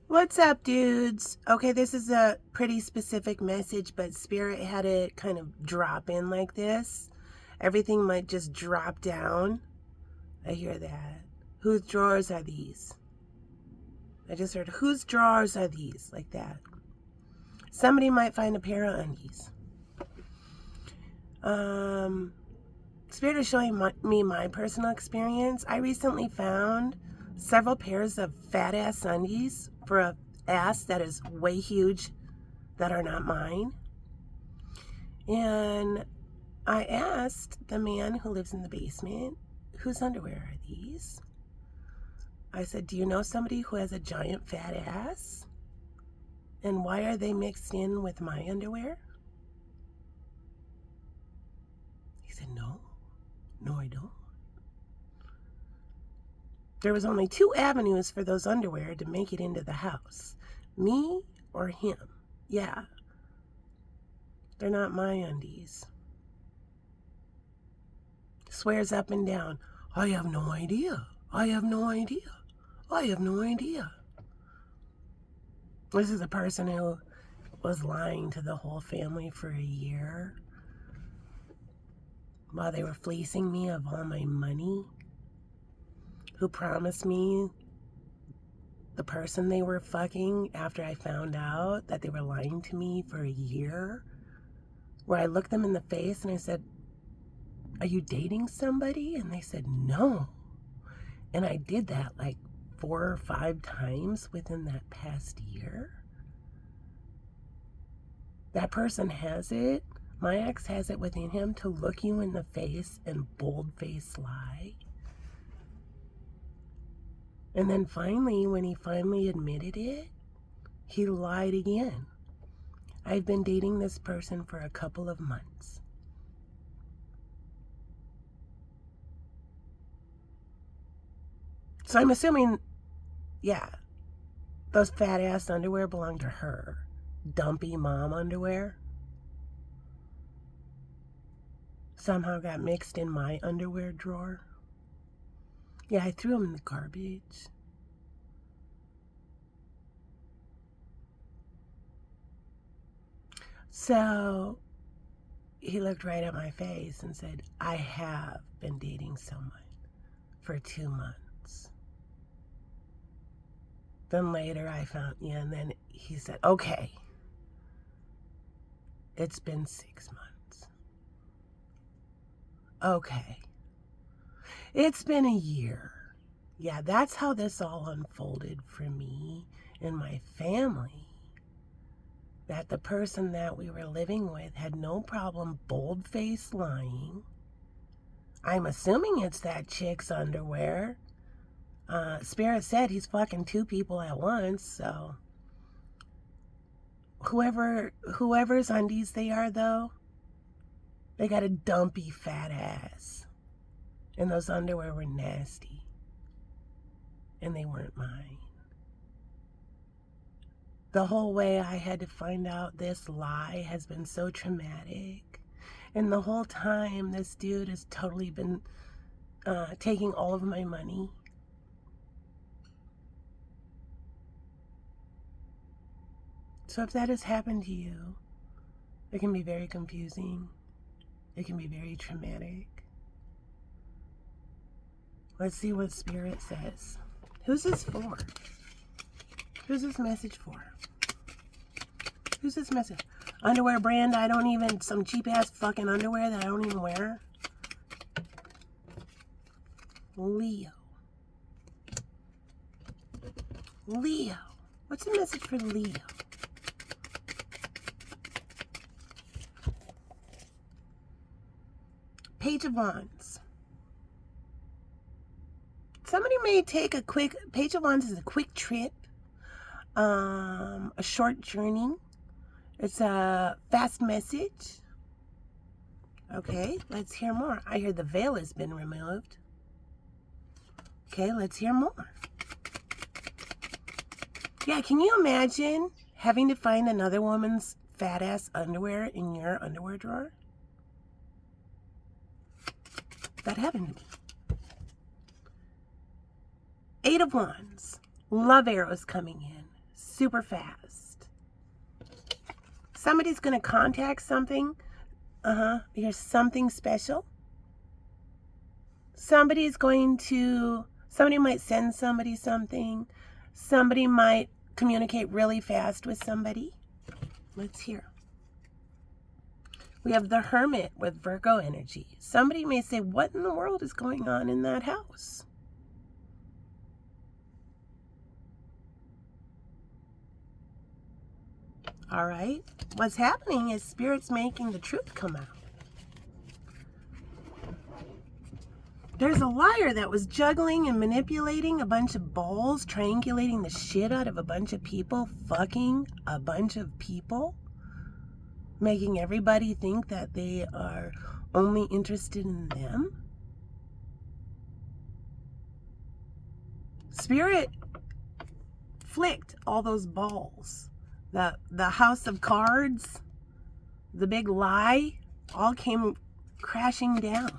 What's up, dudes? Okay, this is a pretty specific message, but Spirit had it kind of drop in like this. Everything might just drop down. I hear that. Whose drawers are these? I just heard, whose drawers are these? Like that. Somebody might find a pair of undies. Spirit is showing me my personal experience. I recently found several pairs of fat ass undies for a ass that is way huge that are not mine. And I asked the man who lives in the basement, whose underwear are these? I said, do you know somebody who has a giant fat ass? And why are they mixed in with my underwear? He said, no, I don't. There was only 2 avenues for those underwear to make it into the house. Me or him. Yeah. They're not my undies. Swears up and down, I have no idea. I have no idea. I have no idea. This is a person who was lying to the whole family for a year while they were fleecing me of all my money, who promised me the person they were fucking after I found out that they were lying to me for a year, where I looked them in the face and I said, are you dating somebody? And they said, no. And I did that like 4 or 5 times within that past year. That person has it. My ex has it within him to look you in the face and bold-faced lie. And then finally, when he finally admitted it, he lied again. I've been dating this person for a couple of months. So I'm assuming, yeah, those fat ass underwear belong to her. Dumpy mom underwear. Somehow got mixed in my underwear drawer. Yeah, I threw them in the garbage. So he looked right at my face and said, I have been dating someone for 2 months. Then later I found, yeah, and then he said, okay, it's been 6 months. Okay, it's been a year. Yeah, that's how this all unfolded for me and my family. That the person that we were living with had no problem bold-faced lying. I'm assuming it's that chick's underwear. Spirit said he's fucking 2 people at once, so whoever's undies they are, though, they got a dumpy fat ass. And those underwear were nasty. And they weren't mine. The whole way I had to find out this lie has been so traumatic. And the whole time, this dude has totally been taking all of my money. So if that has happened to you, it can be very confusing. It can be very traumatic. Let's see what Spirit says. Who's this for? Who's this message for? Who's this message? Underwear brand I don't even, some cheap ass fucking underwear that I don't even wear. Leo. Leo. What's the message for Leo? Page of Wands. Somebody may take a quick, Page of Wands is a quick trip, a short journey. It's a fast message. Okay, let's hear more. I hear the veil has been removed. Okay, let's hear more. Yeah, can you imagine having to find another woman's fat ass underwear in your underwear drawer? That happened to me. 8 of Wands. Love arrows coming in. super fast. Somebody's going to contact something. Here's something special. Somebody might send somebody something. Somebody might communicate really fast with somebody. Let's hear. We have the Hermit with Virgo energy. Somebody may say, what in the world is going on in that house? All right. What's happening is Spirit's making the truth come out. There's a liar that was juggling and manipulating a bunch of balls, triangulating the shit out of a bunch of people, fucking a bunch of people, making everybody think that they are only interested in them. Spirit flicked all those balls. The house of cards, the big lie, all came crashing down.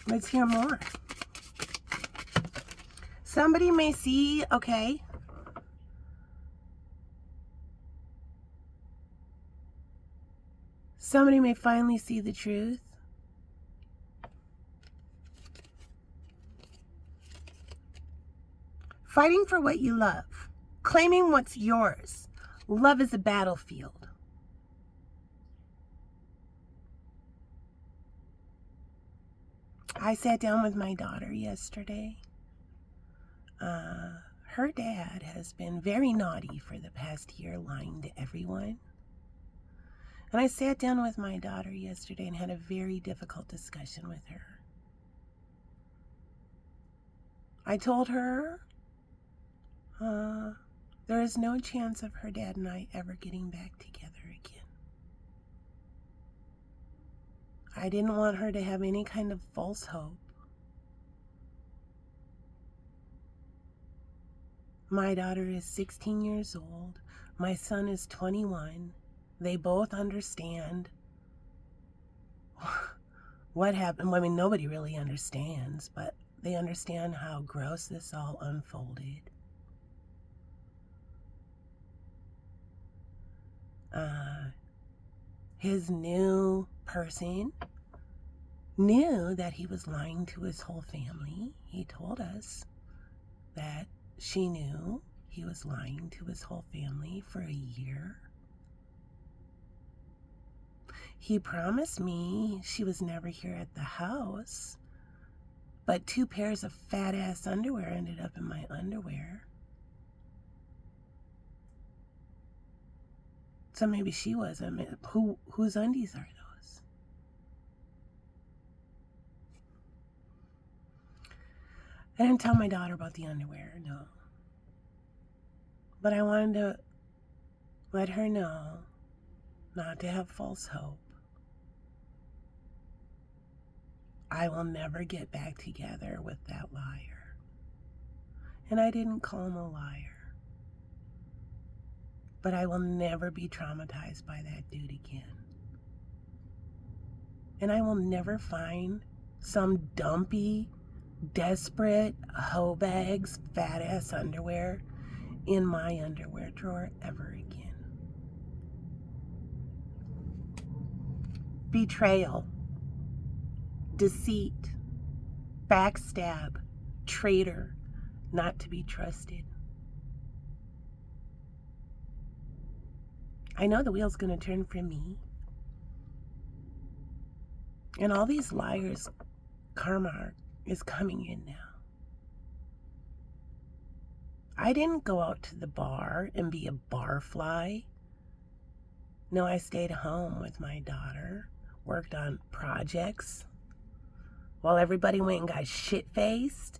Let's hear more. Somebody may see, okay, somebody may finally see the truth. Fighting for what you love. Claiming what's yours. Love is a battlefield. I sat down with my daughter yesterday. Her dad has been very naughty for the past year, lying to everyone. And I sat down with my daughter yesterday and had a very difficult discussion with her. I told her there is no chance of her dad and I ever getting back together again. I didn't want her to have any kind of false hope. My daughter is 16 years old. My son is 21. They both understand what happened. I mean, nobody really understands, but they understand how gross this all unfolded. His new person knew that he was lying to his whole family. He told us that she knew he was lying to his whole family for a year. He promised me she was never here at the house, but 2 pairs of fat-ass underwear ended up in my underwear. So maybe she was. Whose undies are those? I didn't tell my daughter about the underwear, no. But I wanted to let her know not to have false hope. I will never get back together with that liar. And I didn't call him a liar. But I will never be traumatized by that dude again. And I will never find some dumpy, desperate, hoe bags, fat ass underwear in my underwear drawer ever again. Betrayal, deceit, backstab, traitor, not to be trusted. I know the wheel's going to turn for me. And all these liars, karma is coming in now. I didn't go out to the bar and be a barfly. No, I stayed home with my daughter, worked on projects, while everybody went and got shit-faced,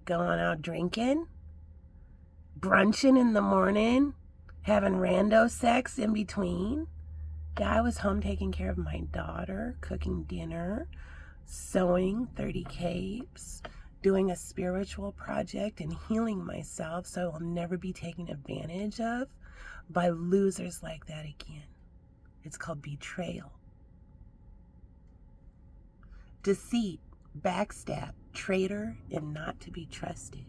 going out drinking, brunching in the morning, having rando sex in between. Yeah, I was home taking care of my daughter, cooking dinner, sewing 30 capes, doing a spiritual project and healing myself so I will never be taken advantage of by losers like that again. It's called betrayal. Deceit, backstab, traitor, and not to be trusted.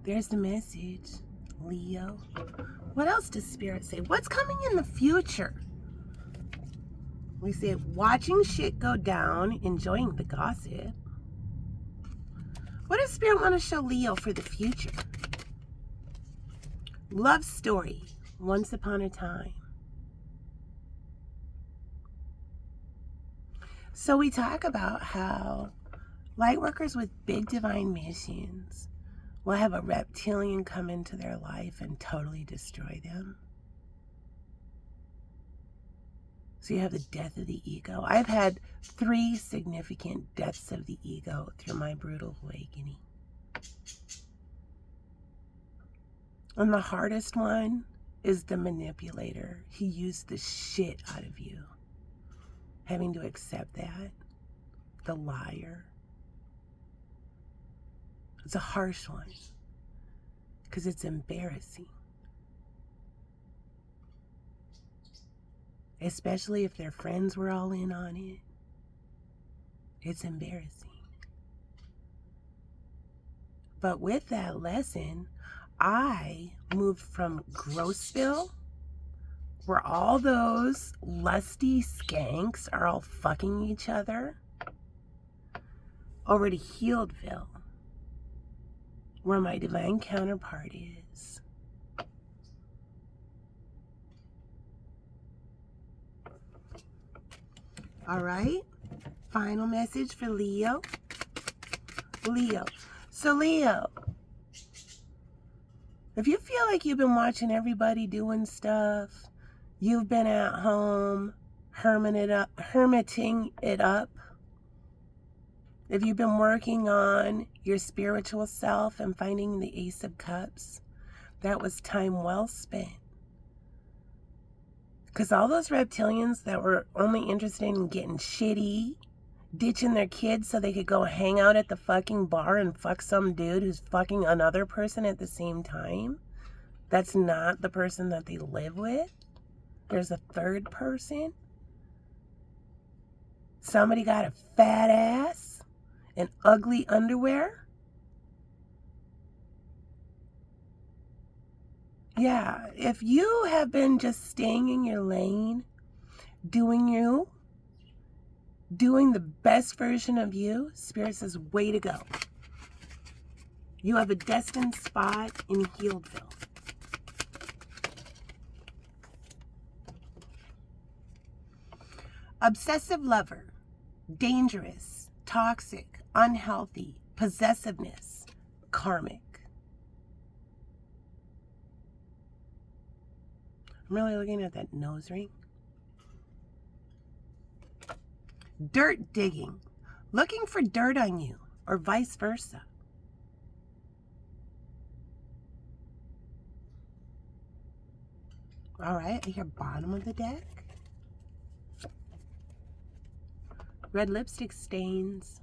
There's the message, Leo. What else does Spirit say? What's coming in the future? We say watching shit go down, enjoying the gossip. What does Spirit want to show Leo for the future? Love story, once upon a time. So we talk about how light workers with big divine missions will have a reptilian come into their life and totally destroy them. So you have the death of the ego. I've had 3 significant deaths of the ego through my brutal awakening. And the hardest one is the manipulator. He used the shit out of you. Having to accept that. The liar. It's a harsh one. Because it's embarrassing. Especially if their friends were all in on it. It's embarrassing. But with that lesson, I moved from Grossville, where all those lusty skanks are all fucking each other, over to Healedville, where my divine counterpart is. All right, final message for Leo. Leo. So Leo, if you feel like you've been watching everybody doing stuff, you've been at home hermiting it up, if you've been working on your spiritual self and finding the Ace of Cups, that was time well spent. Because all those reptilians that were only interested in getting shitty, ditching their kids so they could go hang out at the fucking bar and fuck some dude who's fucking another person at the same time, that's not the person that they live with. There's a third person. Somebody got a fat ass and ugly underwear. Yeah, if you have been just staying in your lane, doing you, doing the best version of you, Spirit says, way to go. You have a destined spot in Healedville. Obsessive lover, dangerous, toxic, unhealthy, possessiveness, karmic. I'm really looking at that nose ring. Dirt digging, looking for dirt on you, or vice versa. All right, I hear bottom of the deck. Red lipstick stains.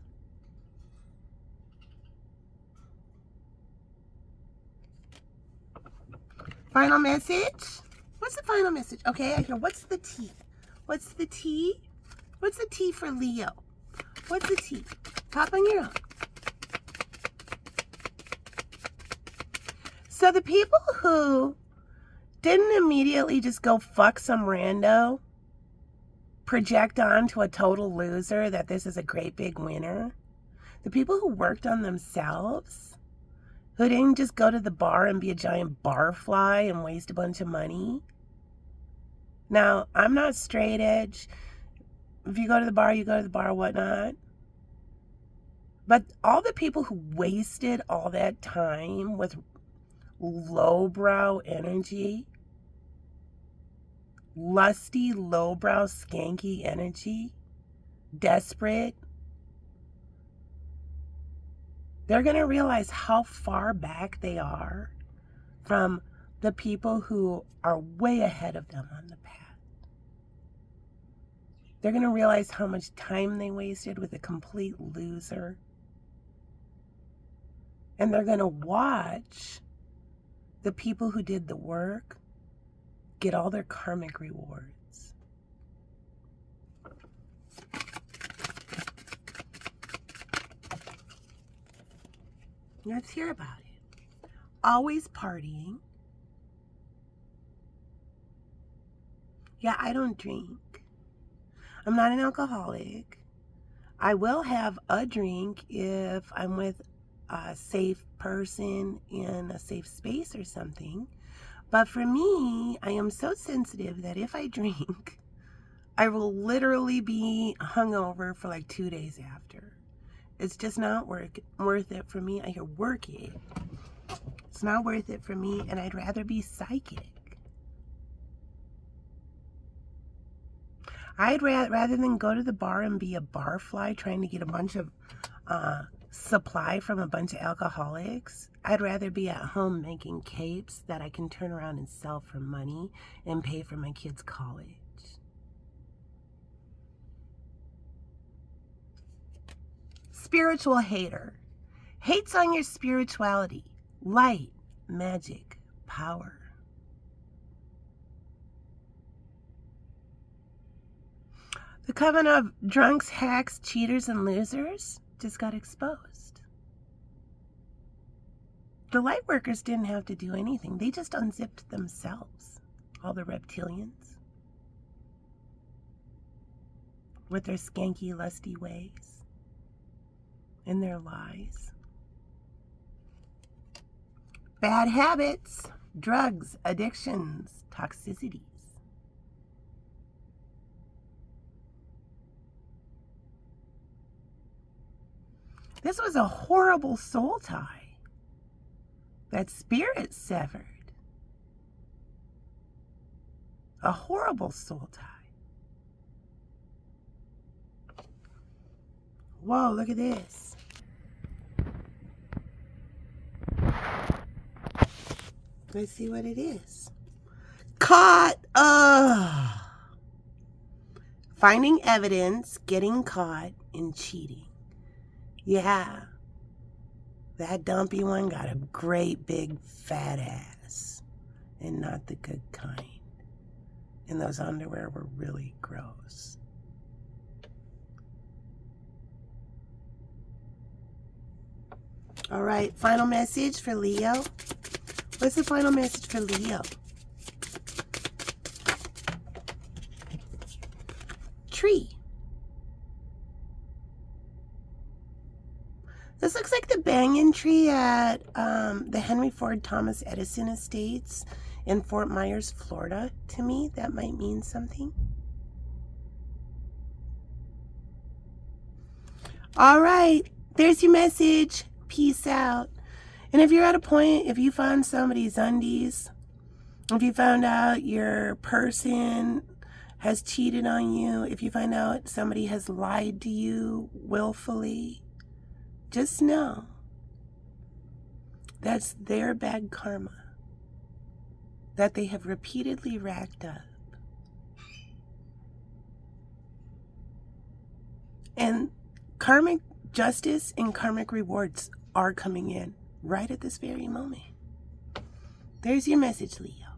Final message? What's the final message? Okay, I hear, what's the tea? What's the tea? What's the tea for Leo? What's the tea? Pop on your own. So the people who didn't immediately just go fuck some rando, project onto a total loser that this is a great big winner, the people who worked on themselves, who didn't just go to the bar and be a giant barfly and waste a bunch of money. Now, I'm not straight edge. If you go to the bar, you go to the bar, whatnot. But all the people who wasted all that time with lowbrow energy, lusty, lowbrow, skanky energy, desperate, they're going to realize how far back they are from the people who are way ahead of them on the path. They're going to realize how much time they wasted with a complete loser. And they're going to watch the people who did the work get all their karmic rewards. Let's hear about it. always partying. Yeah, I don't drink. I'm not an alcoholic. I will have a drink if I'm with a safe person in a safe space or something. But for me, I am so sensitive that if I drink, I will literally be hungover for like 2 days after. It's just not worth it for me. I can work it. It's not worth it for me, and I'd rather be psychic. I'd rather than go to the bar and be a barfly trying to get a bunch of supply from a bunch of alcoholics. I'd rather be at home making capes that I can turn around and sell for money and pay for my kids' college. Spiritual hater. Hates on your spirituality, light, magic, power. The coven of drunks, hacks, cheaters, and losers just got exposed. The light workers didn't have to do anything. They just unzipped themselves. All the reptilians. With their skanky, lusty ways. And their lies. Bad habits. Drugs, addictions, toxicities. This was a horrible soul tie that spirit severed. A horrible soul tie. Whoa, look at this. Let's see what it is. Caught! Finding evidence, getting caught, and cheating. Yeah, that dumpy one got a great big fat ass, and not the good kind. And those underwear were really gross. All right, final message for Leo. What's the final message for Leo? Tree. This looks like the banyan tree at the Henry Ford Thomas Edison Estates in Fort Myers, Florida. To me, that might mean something. All right, there's your message. Peace out. And if you're at a point, if you found somebody's undies, if you found out your person has cheated on you, if you find out somebody has lied to you willfully, just know that's their bad karma that they have repeatedly racked up. And karmic justice and karmic rewards are coming in right at this very moment. There's your message, Leo.